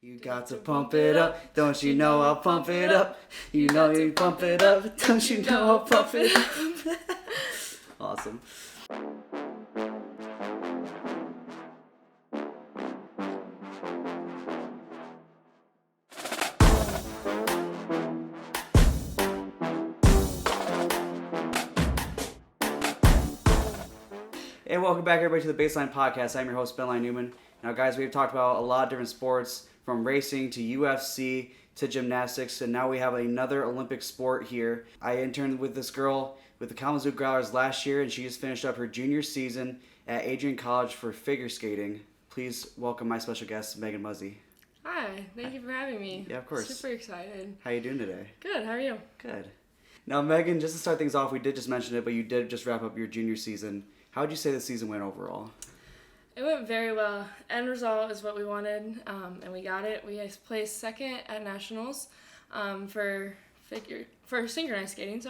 You got to pump it up, don't you know I'll pump it up? You know you pump it up, don't you know I'll pump it up? Awesome. And welcome back, everybody, to the BaseLINE podcast. I'm your host, BaseLINE Newman. Now, guys, we've talked about a lot of different sports, from racing to UFC to gymnastics, and now we have another Olympic sport here. I interned with this girl with the Kalamazoo Growlers last year, and she just finished up her junior season at Adrian College for figure skating. Please welcome my special guest, Megan Muzy. Hi, thank you for having me. Yeah, of course. Super excited. How you doing today? Good, how are you? Good. Now, Megan, just to start things off, we did just mention it, but you did just wrap up your junior season. How would you say the season went overall? It went very well. End result is what we wanted, and we got it. We placed second at nationals for synchronized skating,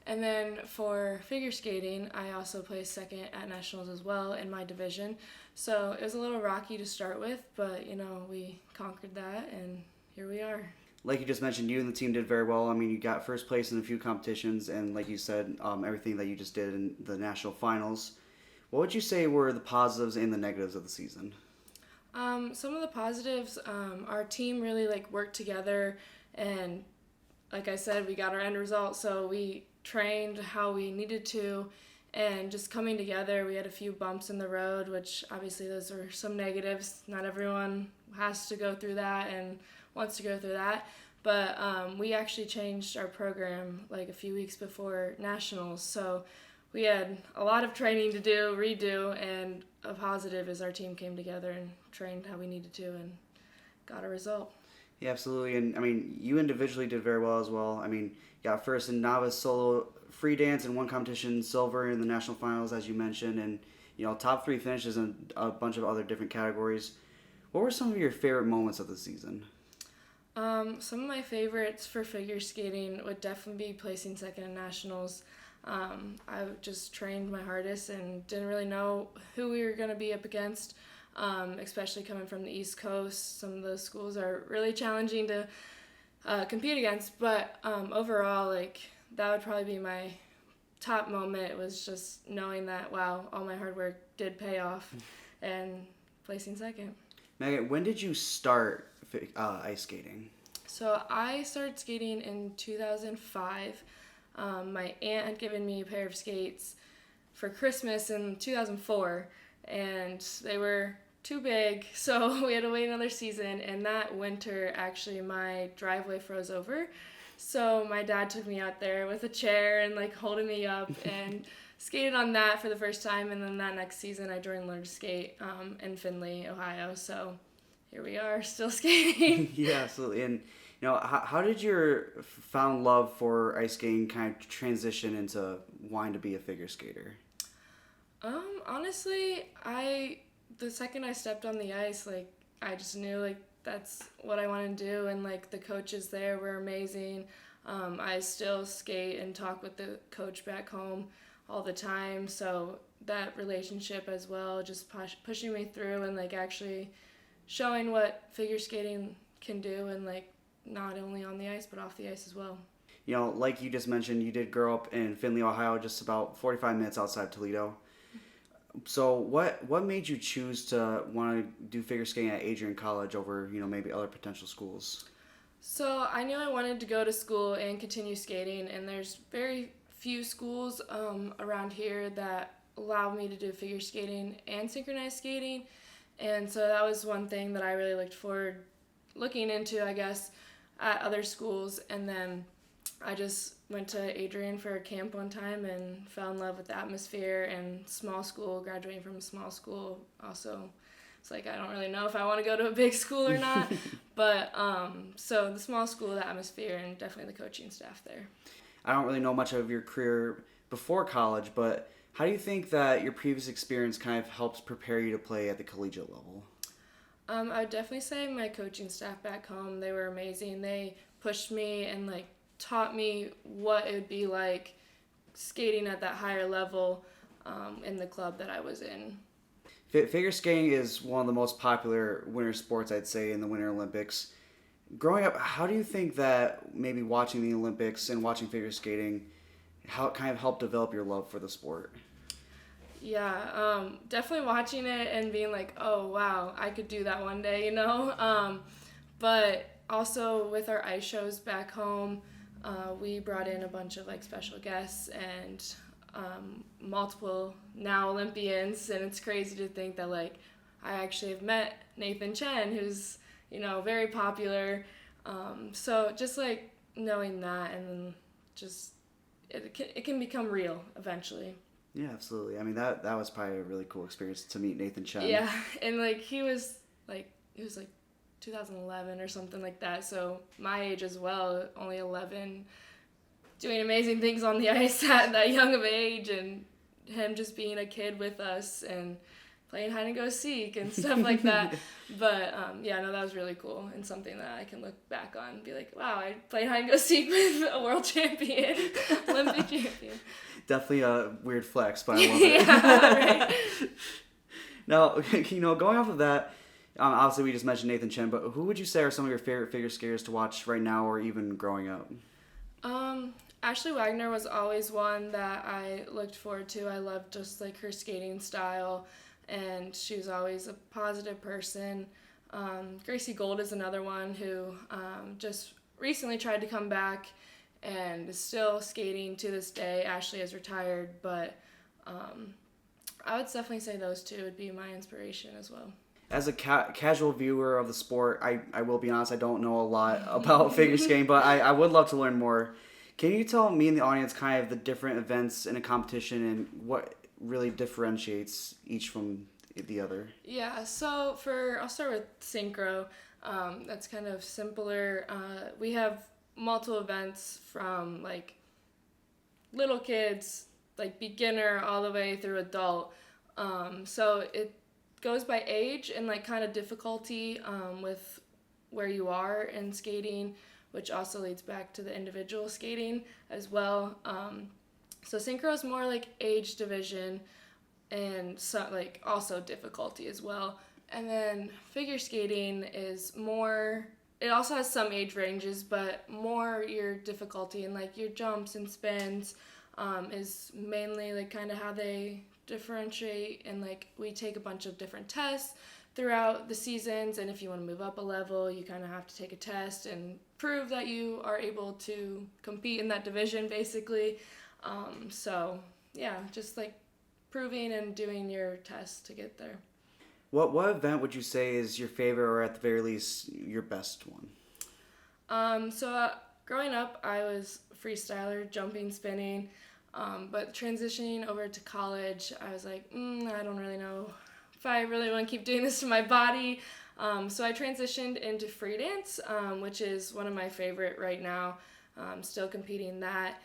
and then for figure skating, I also placed second at nationals as well in my division. So it was a little rocky to start with, but we conquered that, and here we are. Like you just mentioned, you and the team did very well. I mean, you got first place in a few competitions, and like you said, everything that you just did in the national finals. What would you say were the positives and the negatives of the season? Some of the positives, our team really worked together, and like I said, we got our end result, so we trained how we needed to, and just coming together, we had a few bumps in the road, which obviously those are some negatives. Not everyone has to go through that and wants to go through that, but we actually changed our program a few weeks before nationals, so we had a lot of training to redo, and a positive is our team came together and trained how we needed to and got a result. Yeah, absolutely. And I mean, you individually did very well as well. I mean, you got first in novice solo free dance and one competition, silver in the national finals, as you mentioned, and top three finishes in a bunch of other different categories. What were some of your favorite moments of the season? Some of my favorites for figure skating would definitely be placing second in nationals. I just trained my hardest and didn't really know who we were going to be up against, especially coming from the East Coast. Some of those schools are really challenging to compete against, but overall, that would probably be my top moment. It was just knowing that, wow, all my hard work did pay off and placing second. Megan, when did you start ice skating? So I started skating in 2005. My aunt had given me a pair of skates for Christmas in 2004, and they were too big, so we had to wait another season, and that winter, actually, my driveway froze over, so my dad took me out there with a chair and, holding me up, and skated on that for the first time, and then that next season, I joined Learn to Skate in Findlay, Ohio, so here we are, still skating. Yeah, absolutely. And how did your found love for ice skating kind of transition into wanting to be a figure skater? Honestly, the second I stepped on the ice, I just knew, that's what I wanted to do, and, the coaches there were amazing. I still skate and talk with the coach back home all the time, so that relationship as well, just pushing me through and, actually showing what figure skating can do, and, not only on the ice, but off the ice as well. Like you just mentioned, you did grow up in Findlay, Ohio, just about 45 minutes outside Toledo. So what made you choose to want to do figure skating at Adrian College over, maybe other potential schools? So I knew I wanted to go to school and continue skating, and there's very few schools around here that allow me to do figure skating and synchronized skating, and so that was one thing that I really looking into, I guess, at other schools. And then I just went to Adrian for a camp one time and fell in love with the atmosphere and small school, graduating from a small school. Also, it's I don't really know if I want to go to a big school or not, but so the small school, the atmosphere, and definitely the coaching staff there. I don't really know much of your career before college, but how do you think that your previous experience kind of helps prepare you to play at the collegiate level? I would definitely say my coaching staff back home, they were amazing. They pushed me and taught me what it would be like skating at that higher level in the club that I was in. Figure skating is one of the most popular winter sports, I'd say, in the Winter Olympics. Growing up, how do you think that maybe watching the Olympics and watching figure skating, how it kind of helped develop your love for the sport? Yeah, definitely watching it and being like, oh wow, I could do that one day, But also with our ice shows back home, we brought in a bunch of like special guests and multiple now Olympians, and it's crazy to think that like I actually have met Nathan Chen, who's very popular. So just like knowing that, and then just it can become real eventually. Yeah, absolutely. I mean, that was probably a really cool experience to meet Nathan Chen. Yeah, and like he was like 2011 or something like that. So my age as well, only 11, doing amazing things on the ice at that young of age, and him just being a kid with us and playing hide and go seek and stuff like that. But yeah, no, that was really cool and something that I can look back on and be like, wow, I played hide and go seek with a world champion, Olympic champion. Definitely a weird flex, but I love it. Yeah, right. Now, going off of that, obviously we just mentioned Nathan Chen, but who would you say are some of your favorite figure skaters to watch right now or even growing up? Ashley Wagner was always one that I looked forward to. I loved just like her skating style, and she was always a positive person. Gracie Gold is another one who just recently tried to come back and is still skating to this day. Ashley is retired, but I would definitely say those two would be my inspiration as well. As a casual viewer of the sport, I will be honest, I don't know a lot about figure skating, but I would love to learn more. Can you tell me and the audience kind of the different events in a competition and what really differentiates each from the other? Yeah, so I'll start with synchro. That's kind of simpler. We have multiple events from like little kids, like beginner, all the way through adult. So it goes by age and like kind of difficulty with where you are in skating, which also leads back to the individual skating as well. So synchro is more like age division and so, like also difficulty as well. And then figure skating is more, it also has some age ranges, but more your difficulty and like your jumps and spins is mainly like kind of how they differentiate. And like we take a bunch of different tests throughout the seasons, and if you want to move up a level, you kind of have to take a test and prove that you are able to compete in that division basically. So yeah, just like proving and doing your tests to get there. What event would you say is your favorite or at the very least your best one? Growing up, I was freestyler, jumping, spinning, but transitioning over to college, I was like, I don't really know if I really want to keep doing this to my body. So I transitioned into free dance, which is one of my favorite right now. Still competing that.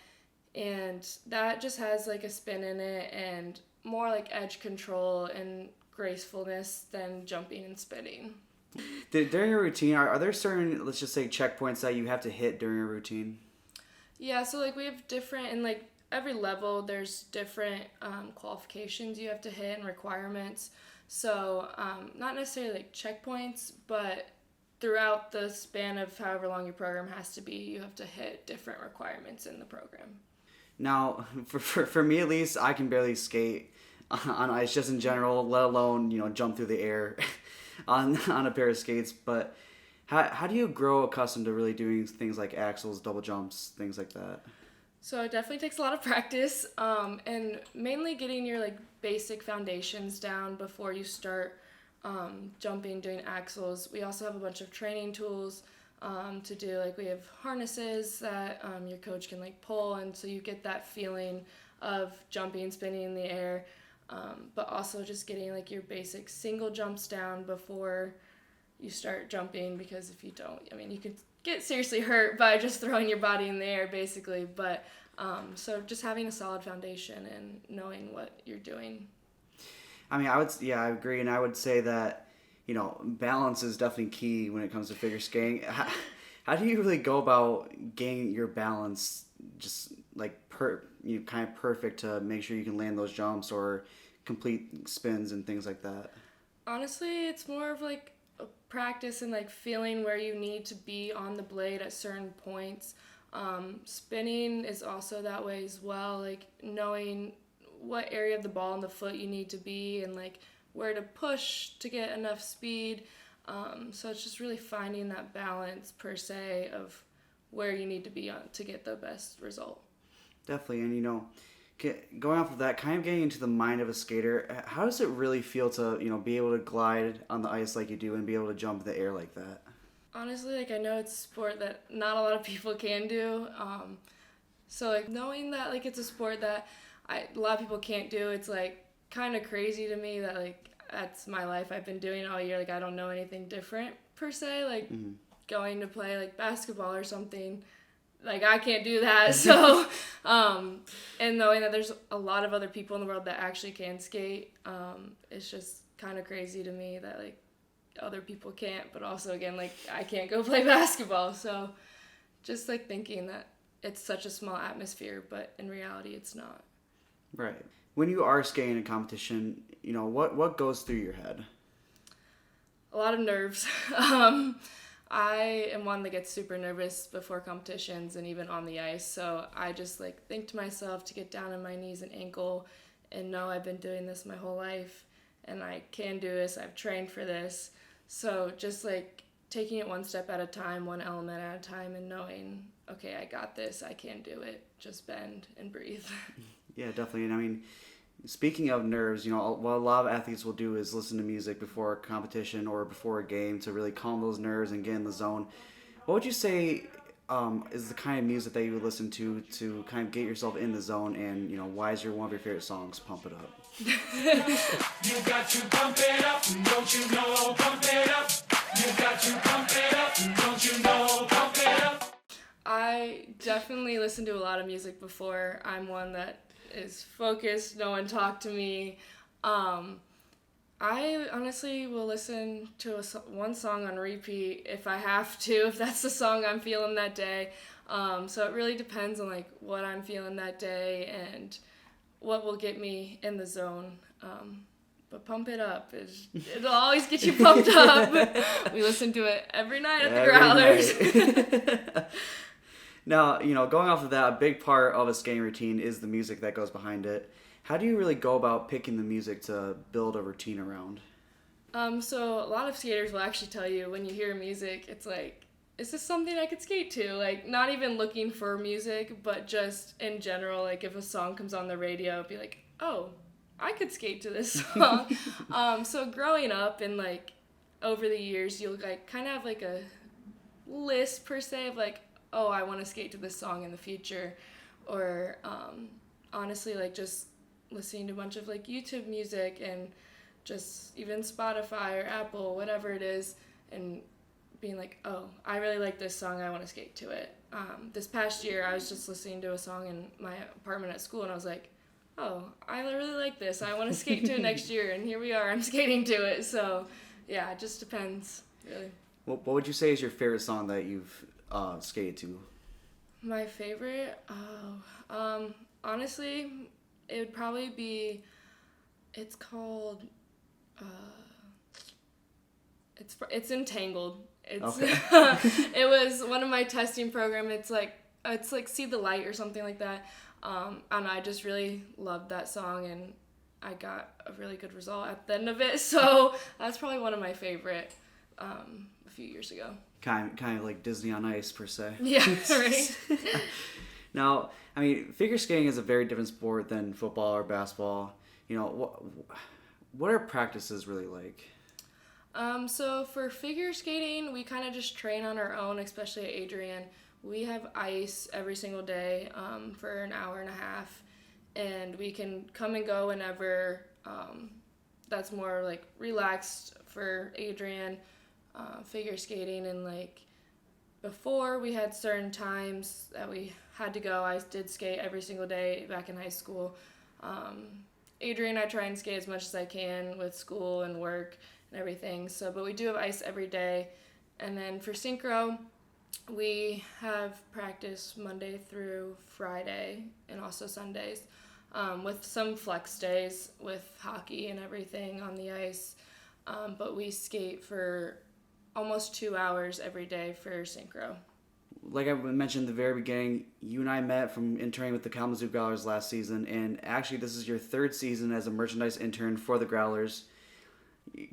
And that just has like a spin in it and more like edge control and gracefulness than jumping and spinning. During your routine, are there certain, let's just say, checkpoints that you have to hit during your routine? Yeah, so like we have different, and like every level there's different qualifications you have to hit and requirements. So not necessarily like checkpoints, but throughout the span of however long your program has to be, you have to hit different requirements in the program. Now, for me at least, I can barely skate on ice just in general, let alone jump through the air on a pair of skates. But how do you grow accustomed to really doing things like axles, double jumps, things like that? So it definitely takes a lot of practice, and mainly getting your like basic foundations down before you start jumping, doing axles. We also have a bunch of training tools to do. Like we have harnesses that your coach can like pull, and so you get that feeling of jumping, spinning in the air, but also just getting like your basic single jumps down before you start jumping, because if you don't, you could get seriously hurt by just throwing your body in the air basically. But so just having a solid foundation and knowing what you're doing. I agree, and I would say that balance is definitely key when it comes to figure skating. How do you really go about gaining your balance, just like kind of perfect to make sure you can land those jumps or complete spins and things like that? Honestly, it's more of like a practice and like feeling where you need to be on the blade at certain points. Spinning is also that way as well, like knowing what area of the ball and the foot you need to be and like where to push to get enough speed. So it's just really finding that balance per se of where you need to be on to get the best result. Definitely, and going off of that, kind of getting into the mind of a skater, how does it really feel to be able to glide on the ice like you do and be able to jump in the air like that? Honestly, like I know it's a sport that not a lot of people can do. So like knowing that like it's a sport that a lot of people can't do, it's like kind of crazy to me that like that's my life. I've been doing it all year. Like I don't know anything different per se. Like going to play like basketball or something. Like I can't do that. So and knowing that there's a lot of other people in the world that actually can skate, it's just kind of crazy to me that like other people can't, but also again like I can't go play basketball. So just like thinking that it's such a small atmosphere, but in reality it's not. Right. When you are skating a competition, what goes through your head? A lot of nerves. I am one that gets super nervous before competitions and even on the ice. So I just like think to myself to get down on my knees and ankle and know I've been doing this my whole life and I can do this. I've trained for this. So just like taking it one step at a time, one element at a time, and knowing, okay, I got this. I can do it. Just bend and breathe. Yeah, definitely. And I mean, speaking of nerves, what a lot of athletes will do is listen to music before a competition or before a game to really calm those nerves and get in the zone. What would you say is the kind of music that you would listen to kind of get yourself in the zone? And why is one of your favorite songs, "Pump It Up"? You got to pump it up, don't you know? Pump it up. You got to pump it up, don't you know? Pump it up. I definitely listen to a lot of music before. I'm one that is focused, no one talk to me. I honestly will listen to one song on repeat if I have to, if that's the song I'm feeling that day. So it really depends on like what I'm feeling that day and what will get me in the zone. But Pump It Up, it'll always get you pumped up. We listen to it every night at the Growlers. Now, going off of that, a big part of a skating routine is the music that goes behind it. How do you really go about picking the music to build a routine around? So a lot of skaters will actually tell you when you hear music, it's like, is this something I could skate to? Like, not even looking for music, but just in general, like if a song comes on the radio, it'd be like, oh, I could skate to this song. So growing up and like over the years, you'll like kind of have like a list per se of like, oh, I want to skate to this song in the future, or honestly, like just listening to a bunch of like YouTube music and just even Spotify or Apple, whatever it is, and being like, oh, I really like this song, I want to skate to it. This past year, I was just listening to a song in my apartment at school, and I was like, oh, I really like this, I want to skate to it next year, and here we are, I'm skating to it. So yeah, it just depends, really. What would you say is your favorite song that you've skated to? My favorite? Honestly, it would probably be, it's called, it's Entangled. It's Okay. It was one of my testing program. It's like See the Light or something like that. And I just really loved that song, and I got a really good result at the end of it. So that's probably one of my favorite a few years ago. Kind of like Disney on Ice, per se. Yeah, right. Now, I mean, figure skating is a very different sport than football or basketball. What are practices really like? So for figure skating, we kind of just train on our own, especially at Adrian. We have ice every single day for an hour and a half, and we can come and go whenever. That's more like relaxed for Adrian. Figure skating, and like before we had certain times that we had to go. I did skate every single day back in high school. Adrian, I try and skate as much as I can with school and work and everything. So, but we do have ice every day. And then for synchro, we have practice Monday through Friday and also Sundays. with some flex days with hockey and everything on the ice. But we skate for almost 2 hours every day for synchro. Like I mentioned at the very beginning, you and I met from interning with the Kalamazoo Growlers last season, and actually this is your third season as a merchandise intern for the Growlers.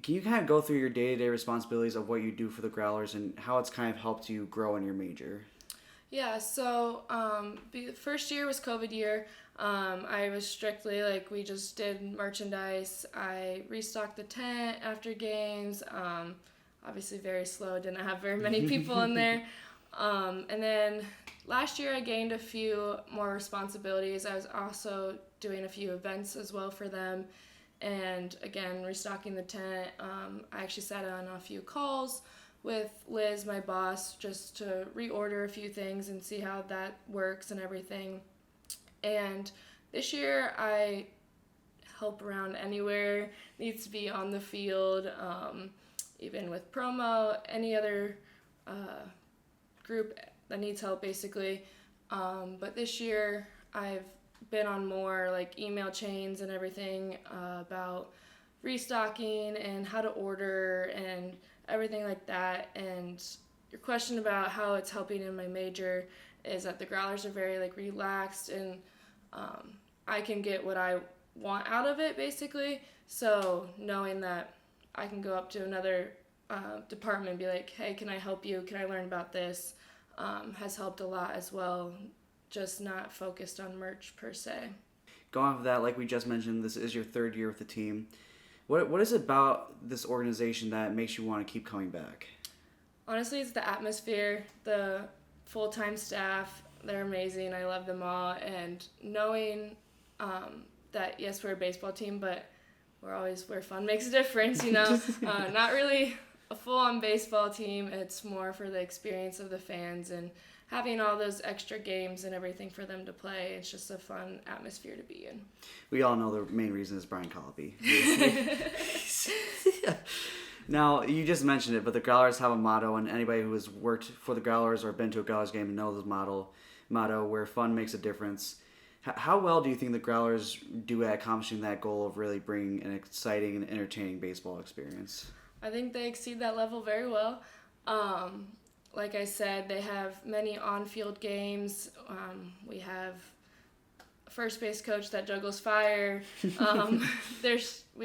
Can you kind of go through your day-to-day responsibilities of what you do for the Growlers and how it's kind of helped you grow in your major? Yeah, so the first year was COVID year. I was strictly we just did merchandise. I restocked the tent after games. Obviously very slow, didn't have very many people in there. And then last year I gained a few more responsibilities. I was also doing a few events as well for them. And again, restocking the tent. I actually sat on a few calls with Liz, my boss, just to reorder a few things and see how that works and everything. And this year I help around anywhere needs to be on the field, even with promo, any other group that needs help basically. But this year I've been on more email chains and everything about restocking and how to order and everything like that. And your question about how it's helping in my major is that the Growlers are very relaxed, and I can get what I want out of it basically. So knowing that I can go up to another department and be like, hey, can I help you? Can I learn about this? Has helped a lot as well. Just not focused on merch per se. Going off of that, like we just mentioned, this is your third year with the team. What is it about this organization that makes you want to keep coming back? Honestly, it's the atmosphere, the full-time staff. They're amazing. I love them all. And knowing that, yes, we're a baseball team, but we're always where fun makes a difference, Not really a full-on baseball team. It's more for the experience of the fans and having all those extra games and everything for them to play. It's just a fun atmosphere to be in. We all know the main reason is Brian Colby. Now, you just mentioned it, but the Growlers have a motto, and anybody who has worked for the Growlers or been to a Growlers game knows this motto, where fun makes a difference. How well do you think the Growlers do at accomplishing that goal of really bringing an exciting and entertaining baseball experience? I think they exceed that level very well. Like I said, they have many on-field games. We have a first base coach that juggles fire. We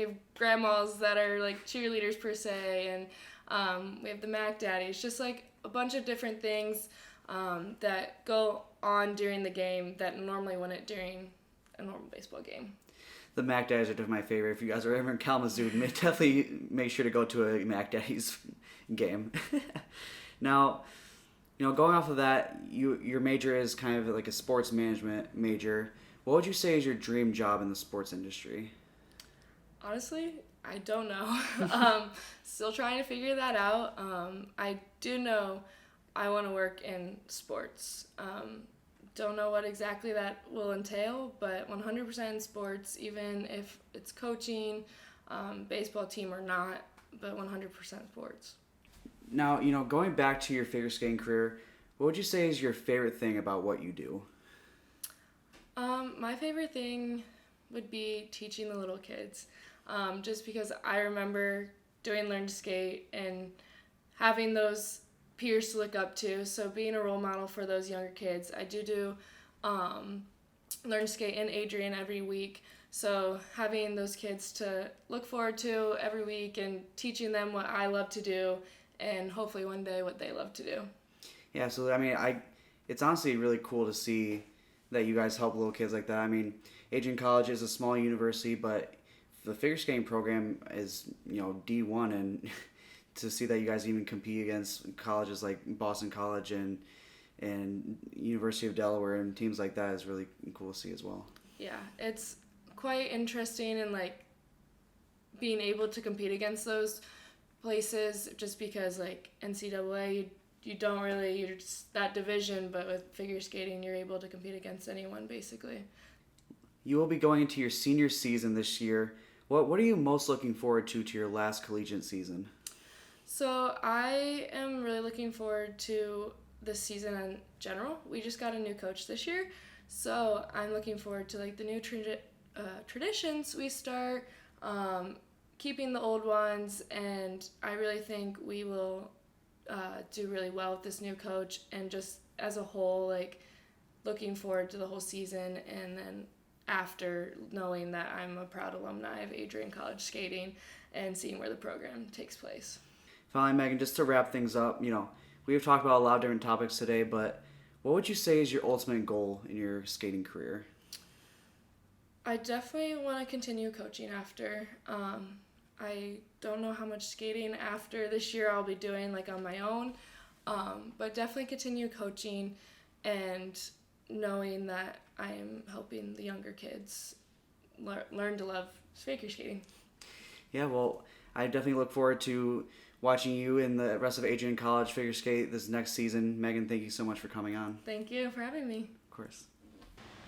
have grandmas that are cheerleaders per se, and we have the Mac Daddies. Just a bunch of different things that go on during the game that normally wouldn't during a normal baseball game. The Mac Daddies are definitely my favorite. If you guys are ever in Kalamazoo, definitely make sure to go to a Mac Daddies game. Now, going off of that, your major is kind of like a sports management major. What would you say is your dream job in the sports industry? Honestly, I don't know. Still trying to figure that out. I do know I want to work in sports. Don't know what exactly that will entail, but 100% in sports, even if it's coaching, baseball team or not, but 100% sports. Now, going back to your figure skating career, what would you say is your favorite thing about what you do? My favorite thing would be teaching the little kids. Just because I remember doing Learn to Skate and having those peers to look up to. So being a role model for those younger kids. I do Learn to Skate and Adrian every week. So having those kids to look forward to every week and teaching them what I love to do and hopefully one day what they love to do. Yeah, so it's honestly really cool to see that you guys help little kids like that. Adrian College is a small university, but the figure skating program is, D1, and to see that you guys even compete against colleges like Boston College and University of Delaware and teams like that is really cool to see as well. Yeah, it's quite interesting and being able to compete against those places just because NCAA you're just that division, but with figure skating you're able to compete against anyone basically. You will be going into your senior season this year. What are you most looking forward to your last collegiate season? So I am really looking forward to this season in general. We just got a new coach this year, So I'm looking forward to like the new traditions we start, keeping the old ones, and I really think we will do really well with this new coach, and just as a whole, like looking forward to the whole season, and then after knowing that I'm a proud alumni of Adrian College Skating and seeing where the program takes place. Finally, Megan, just to wrap things up, we've talked about a lot of different topics today, but what would you say is your ultimate goal in your skating career? I definitely want to continue coaching after. I don't know how much skating after this year I'll be doing like on my own, but definitely continue coaching and knowing that I am helping the younger kids learn to love figure skating. Yeah, well, I definitely look forward to watching you and the rest of Adrian College figure skate this next season. Megan, thank you so much for coming on. Thank you for having me. Of course.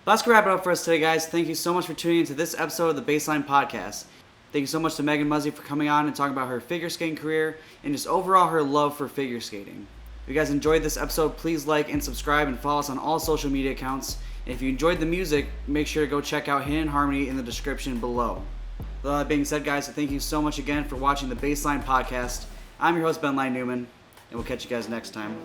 That's going to wrap it up for us today, guys. Thank you so much for tuning into this episode of the BaseLINE podcast. Thank you so much to Megan Muzy for coming on and talking about her figure skating career and just overall her love for figure skating. If you guys enjoyed this episode, please like and subscribe and follow us on all social media accounts. And if you enjoyed the music, make sure to go check out Hidden Harmony in the description below. With all that being said, guys, thank you so much again for watching the BaseLINE podcast. I'm your host, BaseLINE Newman, and we'll catch you guys next time.